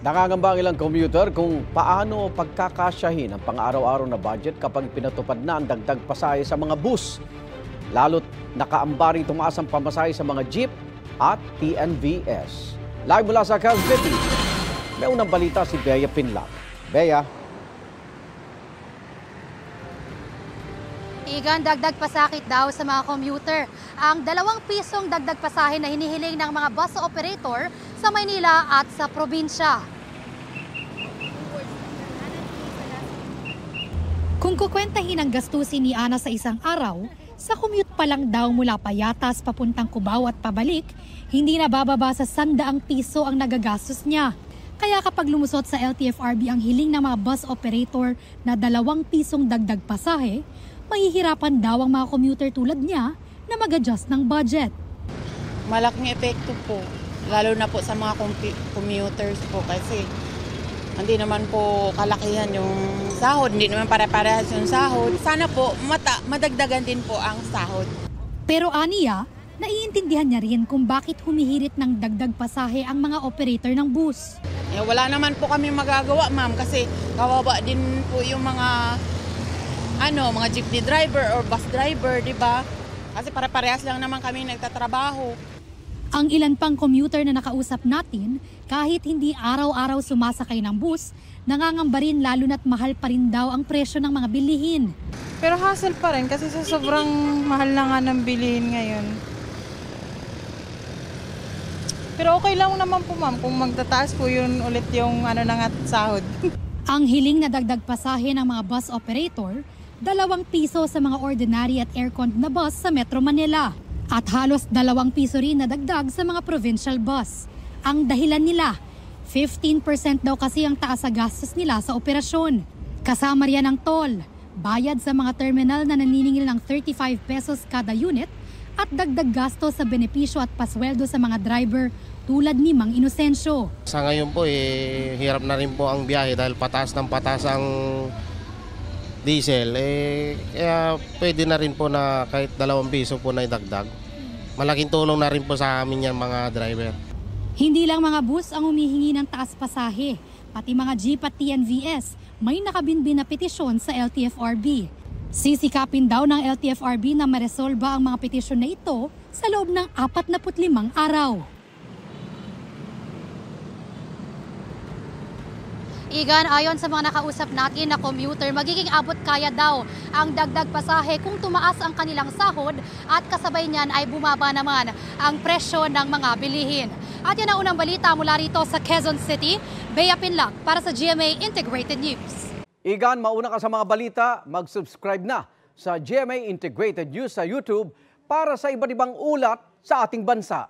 Nangangamba ang ilang commuter kung paano pagkakasyahin ang pang-araw-araw na budget kapag pinatupad na ang dagdag pasahe sa mga bus. Lalo't nakaambaring tumaas ang pamasahe sa mga jeep at TNVS. Live mula sa Quezon City, may unang balita si Bea Pinlac. Bea. Igan, dagdag pasakit daw sa mga commuter ang 2 pisong dagdag pasahe na hinihiling ng mga bus operator sa Maynila at sa probinsya. Kung kukwentahin ang gastusin ni Ana sa isang araw, sa commute pa lang daw mula Payatas papuntang Cubao at pabalik, hindi na bababa sa 100 piso ang nagagastos niya. Kaya kapag lumusot sa LTFRB ang hiling ng mga bus operator na 2 pisong dagdag pasahe, mahihirapan daw ang mga commuter tulad niya na mag-adjust ng budget. Malaking epekto po, lalo na po sa mga commuters po kasi hindi naman po kalakihan yung sahod, hindi naman pare-parehas yung sahod. Sana po madagdagan din po ang sahod. Pero aniya, naiintindihan niya rin kung bakit humihirit ng dagdag pasahe ang mga operator ng bus. Wala naman po kami magagawa, ma'am, kasi kawawa din po yung mga jeepney driver or bus driver, di ba? Kasi pare-parehas lang naman kami nagtatrabaho. Ang ilan pang commuter na nakausap natin, kahit hindi araw-araw sumasakay ng bus, nangangamba rin lalo na't mahal pa rin daw ang presyo ng mga bilihin. Pero hassle pa rin kasi sa sobrang mahal na nga ng bilihin ngayon. Pero okay lang naman po, ma'am, kung magtataas po yun ulit yung sahod. Ang hiling na dagdag pasahe ng mga bus operator, 2 piso sa mga ordinary at aircon na bus sa Metro Manila. At halos 2 piso rin na dagdag sa mga provincial bus. Ang dahilan nila, 15% daw kasi ang taas sa gastos nila sa operasyon. Kasama riyan ang toll, bayad sa mga terminal na naniningil ng 35 pesos kada unit at dagdag gasto sa benepisyo at pasweldo sa mga driver tulad ni Mang Inocencio. Sa ngayon po, hirap na rin po ang biyahe dahil pataas ng pataas ang diesel. Kaya pwede na rin po na kahit 2 piso po na idagdag. Malaking tulong na rin po sa amin yan mga driver. Hindi lang mga bus ang humihingi ng taas pasahe, pati mga jeep at TNVS may nakabinbin na petisyon sa LTFRB. Sisikapin daw ng LTFRB na maresolba ang mga petisyon na ito sa loob ng 45 araw. Igan, ayon sa mga nakausap natin na commuter, magiging abot kaya daw ang dagdag pasahe kung tumaas ang kanilang sahod at kasabay niyan ay bumaba naman ang presyo ng mga bilihin. At yan ang unang balita mula rito sa Quezon City. Bea Pinlac para sa GMA Integrated News. Igan, mauna ka sa mga balita, mag-subscribe na sa GMA Integrated News sa YouTube para sa iba't ibang ulat sa ating bansa.